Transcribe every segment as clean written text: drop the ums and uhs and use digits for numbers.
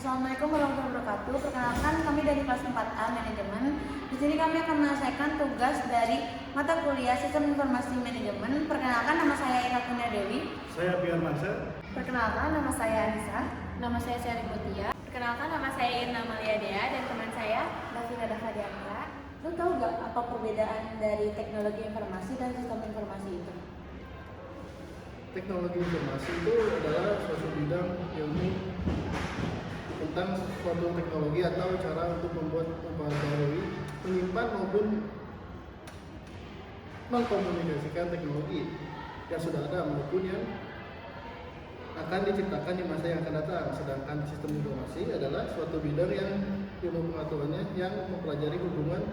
Assalamualaikum warahmatullahi wabarakatuh. Perkenalkan, kami dari kelas 4A Manajemen. Di sini kami akan menyelesaikan tugas dari mata kuliah Sistem Informasi Manajemen. Perkenalkan, nama saya Ira Kunia Dewi. Saya Biar Mansyah. Perkenalkan, nama saya Anissa. Nama saya Syari Mutia. Perkenalkan, nama saya Irna Malia Dea dan teman saya Davina Davadianka. Lo tahu gak apa perbedaan dari teknologi informasi dan sistem informasi itu? Teknologi informasi itu adalah suatu bidang ilmu tentang suatu teknologi atau cara untuk memperbarui, menyimpan maupun mengkomunikasikan teknologi yang sudah ada maupun yang akan diciptakan di masa yang akan datang. Sedangkan sistem informasi adalah suatu bidang yang ilmu pengetahuannya yang mempelajari hubungan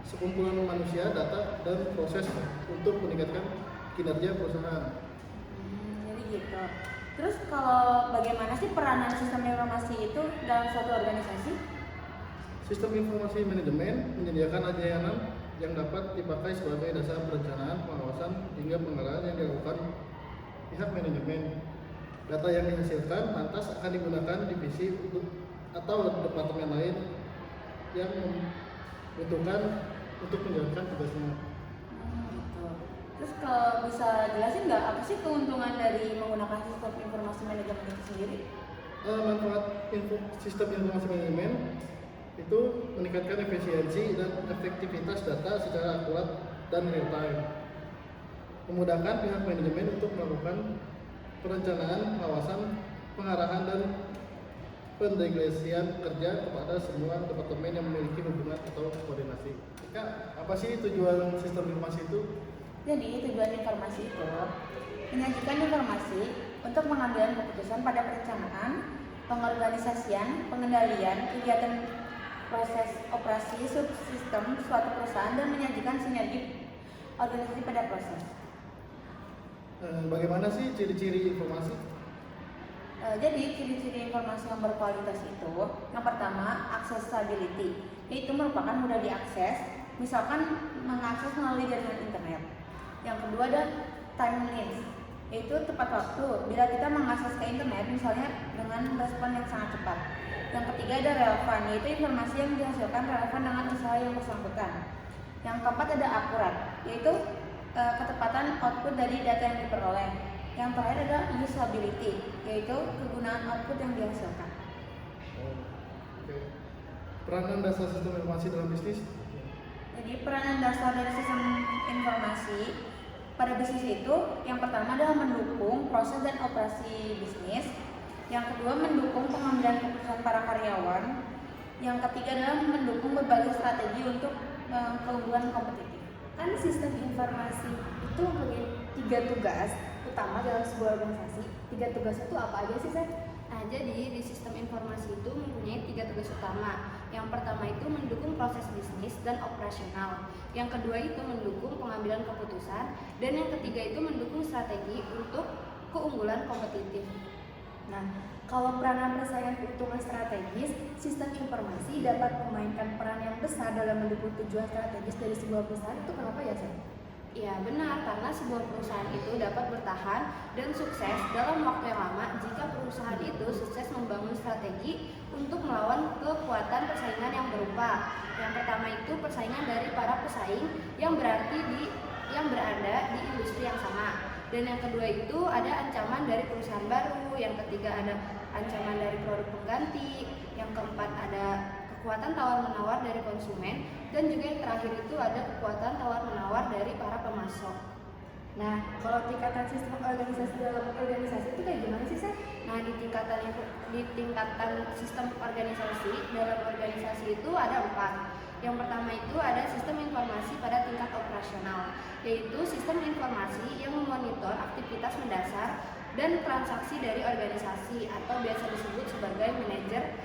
sekumpulan manusia, data, dan proses untuk meningkatkan kinerja perusahaan. Jadi gitu. Terus kalau bagaimana sih peranan sistem informasi itu dalam suatu organisasi? Sistem informasi manajemen menyediakan layanan yang dapat dipakai sebagai dasar perencanaan, pengawasan, hingga pengarahan yang dilakukan pihak manajemen. Data yang dihasilkan lantas akan digunakan divisi atau departemen lain yang membutuhkan untuk menjalankan tugasnya. Gitu. Terus kalau bisa jelasin nggak apa sih keuntungan dari menggunakan sistem informasi manajemen itu sendiri? Manfaat sistem informasi manajemen itu meningkatkan efisiensi dan efektivitas data secara akurat dan real time, memudahkan pihak manajemen untuk melakukan perencanaan, pengawasan, pengarahan, dan pendelegasian kerja kepada semua departemen yang memiliki hubungan atau koordinasi. Kak, apa sih tujuan sistem informasi itu? Jadi tujuan informasi itu menyajikan informasi untuk pengambilan keputusan pada perencanaan, pengorganisasian, pengendalian, kegiatan proses operasi subsistem suatu perusahaan dan menyajikan sinergi organisasi pada proses. Bagaimana sih ciri-ciri informasi? Jadi ciri-ciri informasi yang berkualitas itu, yang pertama accessibility, yaitu merupakan mudah diakses, misalkan mengakses melalui jaringan internet. Yang kedua ada timeliness, yaitu tepat waktu bila kita mengakses ke internet misalnya dengan respon yang sangat cepat. Yang ketiga ada relevan, yaitu informasi yang dihasilkan relevan dengan usaha yang bersangkutan. Yang keempat ada akurat, yaitu ketepatan output dari data yang diperoleh. Yang terakhir ada usability, yaitu kegunaan output yang dihasilkan. Oke. Peranan dasar sistem informasi dalam bisnis? Jadi peranan dasar dari sistem informasi pada bisnis itu yang pertama adalah mendukung proses dan operasi bisnis. Yang kedua mendukung pengambilan keputusan para karyawan. Yang ketiga adalah mendukung berbagai strategi untuk keunggulan kompetitif. kan sistem informasi itu mempunyai 3 tugas utama dalam sebuah organisasi. 3 tugas itu apa aja sih, Seth? Nah, jadi di sistem informasi itu mempunyai 3 tugas utama. Yang pertama itu mendukung proses bisnis dan operasional. Yang kedua itu mendukung pengambilan keputusan. Dan yang ketiga itu mendukung strategi untuk keunggulan kompetitif. Nah, kalau peranan persaingan keuntungan strategis, sistem informasi dapat memainkan peran yang besar dalam mendukung tujuan strategis dari sebuah perusahaan. Itu kenapa ya, Seth? Ya benar, karena sebuah perusahaan itu dapat bertahan dan sukses dalam waktu yang lama jika perusahaan itu sukses membangun strategi untuk melawan kekuatan persaingan yang berupa. Yang pertama itu persaingan dari para pesaing yang berada di industri yang sama. Dan yang kedua itu ada ancaman dari perusahaan baru. Yang ketiga ada ancaman dari produk pengganti. Yang keempat ada kekuatan tawar-menawar dari konsumen, dan juga yang terakhir itu ada kekuatan tawar-menawar dari para pemasok. Nah, kalau tingkatan sistem organisasi dalam organisasi itu kayak gimana sih, Seth? Nah, di tingkatan sistem organisasi dalam organisasi itu ada 4. Yang pertama itu ada sistem informasi pada tingkat operasional, yaitu sistem informasi yang memonitor aktivitas mendasar dan transaksi dari organisasi atau biasa disebut sebagai manajer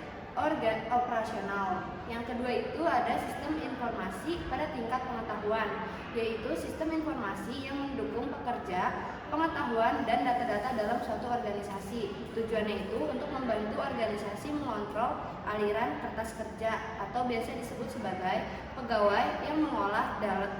operasional. Yang kedua itu ada sistem informasi pada tingkat pengetahuan, yaitu sistem informasi yang mendukung pekerja pengetahuan, dan data-data dalam suatu organisasi. Tujuannya itu untuk membantu organisasi mengontrol aliran kertas kerja atau biasa disebut sebagai pegawai yang mengolah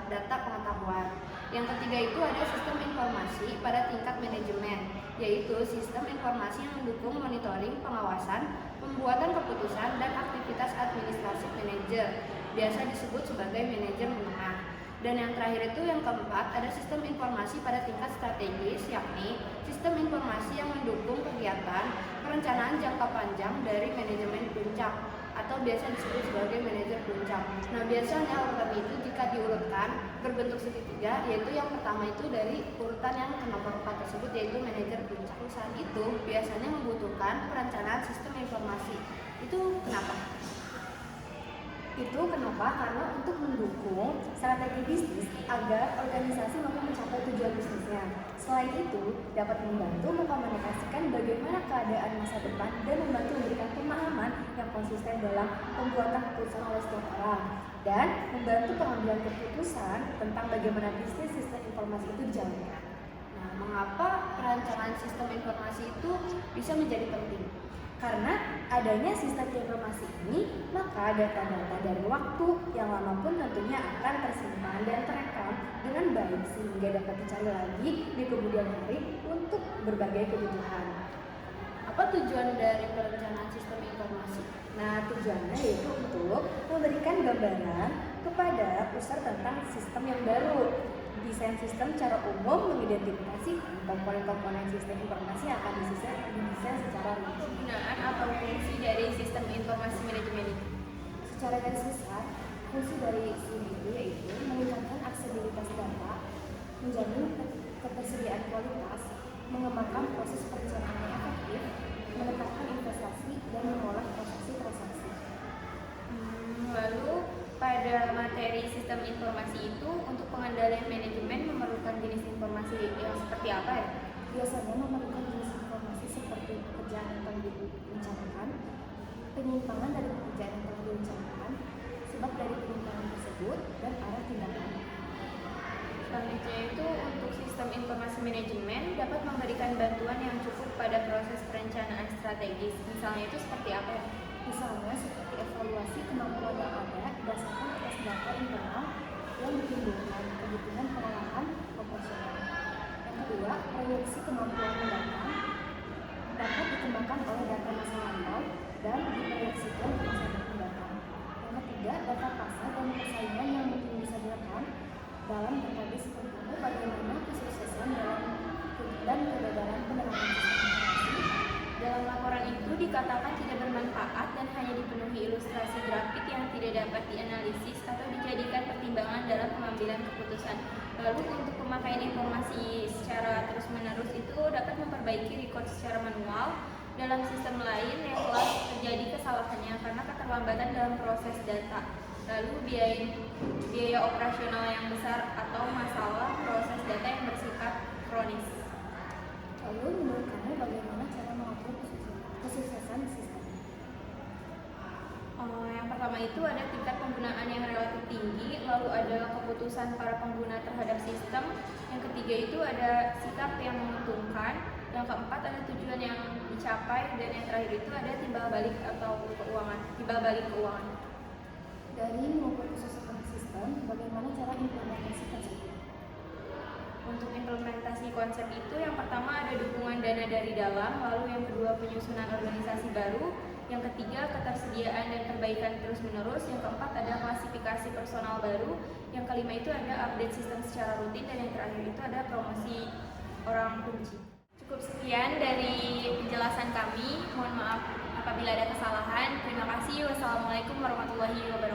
data pengetahuan. Yang ketiga itu ada sistem informasi pada tingkat manajemen, yaitu sistem informasi yang mendukung monitoring, pengawasan, pembuatan keputusan, dan aktivitas administrasi manajer, biasa disebut sebagai manajer menengah. Dan yang terakhir itu yang keempat ada sistem informasi pada tingkat strategis, yakni sistem informasi yang mendukung kegiatan perencanaan jangka panjang dari manajemen puncak atau biasa disebut sebagai manajer puncak. Nah, biasanya urutan itu jika diurutkan berbentuk segitiga, yaitu yang pertama itu dari urutan yang ke nomor 4 tersebut, yaitu manajer puncak. Perusahaan itu biasanya membutuhkan perencanaan sistem informasi. Itu kenapa? Itu kenapa? Karena untuk mendukung strategi bisnis agar organisasi mampu mencapai tujuan bisnisnya. Selain itu, dapat membantu mengkomunikasikan bagaimana keadaan masa depan dan membantu memberikan pemahaman yang konsisten dalam pembuatan keputusan oleh setiap orang, dan membantu pengambilan keputusan tentang bagaimana bisnis sistem informasi itu dijalankan. Nah, mengapa perancangan sistem informasi itu bisa menjadi penting? Karena adanya sistem informasi ini, maka data-data dari waktu yang lama pun tentunya akan tersimpan dan terekam dengan baik sehingga dapat dicari lagi di kemudian hari untuk berbagai kebutuhan. Apa tujuan dari perencanaan sistem informasi? Nah, tujuannya yaitu untuk memberikan gambaran kepada user tentang sistem yang baru. Desain sistem secara umum mengidentifikasi komponen-komponen sistem informasi yang akan didesain secara rinci. Penggunaan atau fungsi dari sistem informasi manajemen itu? Secara garis besar, fungsi dari SIM itu yaitu meningkatkan aksesibilitas data, menjamin ketersediaan kualitas, mengembangkan proses perencanaan yang efektif, meningkatkan investasi, dan mengolah transaksi. Lalu pada materi sistem informasi itu untuk pengendalian manajemen memerlukan jenis informasi yang seperti apa ya? Biasanya memerlukan jenis informasi seperti pekerjaan yang telah direncanakan, penyimpangan dari pekerjaan yang telah direncanakan, sebab dari penyimpangan tersebut, dan arah tindakan. Selanjutnya itu untuk sistem informasi manajemen dapat memberikan bantuan yang cukup pada proses perencanaan strategis. Misalnya itu seperti apa ya? Misalnya seperti evaluasi kemampuan yang ada berdasarkan atas data internal yang menimbulkan kebutuhan pengolahan operasional. Yang kedua, proyeksi kemampuan mendatang dapat dikembangkan oleh data masa lampau dan diproyeksikan ke masa depan mendatang. Yang ketiga, data pasar dan persaingan yang mungkin bisa direkam dalam database tertentu, bagaimana kesuksesan dan kegagalan penerapan sistem informasi. Dalam laporan itu dikatakan tidak bermanfaat dan hanya dipenuhi ilustrasi grafik yang tidak dapat dianalisis atau dijadikan pertimbangan dalam pengambilan keputusan. Lalu untuk pemakaian informasi secara terus-menerus itu dapat memperbaiki record secara manual dalam sistem lain yang telah terjadi kesalahannya karena keterlambatan dalam proses data. Lalu biaya operasional yang besar atau masalah proses data yang bersifat kronis. Lalu menurut kamu bagaimana cara mengatur kesuksesan sistem? Yang pertama itu ada tingkat penggunaan yang relatif tinggi, lalu ada keputusan para pengguna terhadap sistem. Yang ketiga itu ada sikap yang menguntungkan. Yang keempat ada tujuan yang dicapai, dan yang terakhir itu ada timbal balik keuangan. Dari mengukur kesuksesan sistem, bagaimana cara implementasi konsep? Untuk implementasi konsep itu yang pertama ada dukungan dana dari dalam, lalu yang kedua penyusunan organisasi baru, yang ketiga ketersediaan dan perbaikan terus-menerus, yang keempat ada klasifikasi personal baru, yang kelima itu ada update sistem secara rutin, dan yang terakhir itu ada promosi orang kunci. Cukup sekian dari penjelasan kami, mohon maaf apabila ada kesalahan. Terima kasih. Wassalamualaikum warahmatullahi wabarakatuh.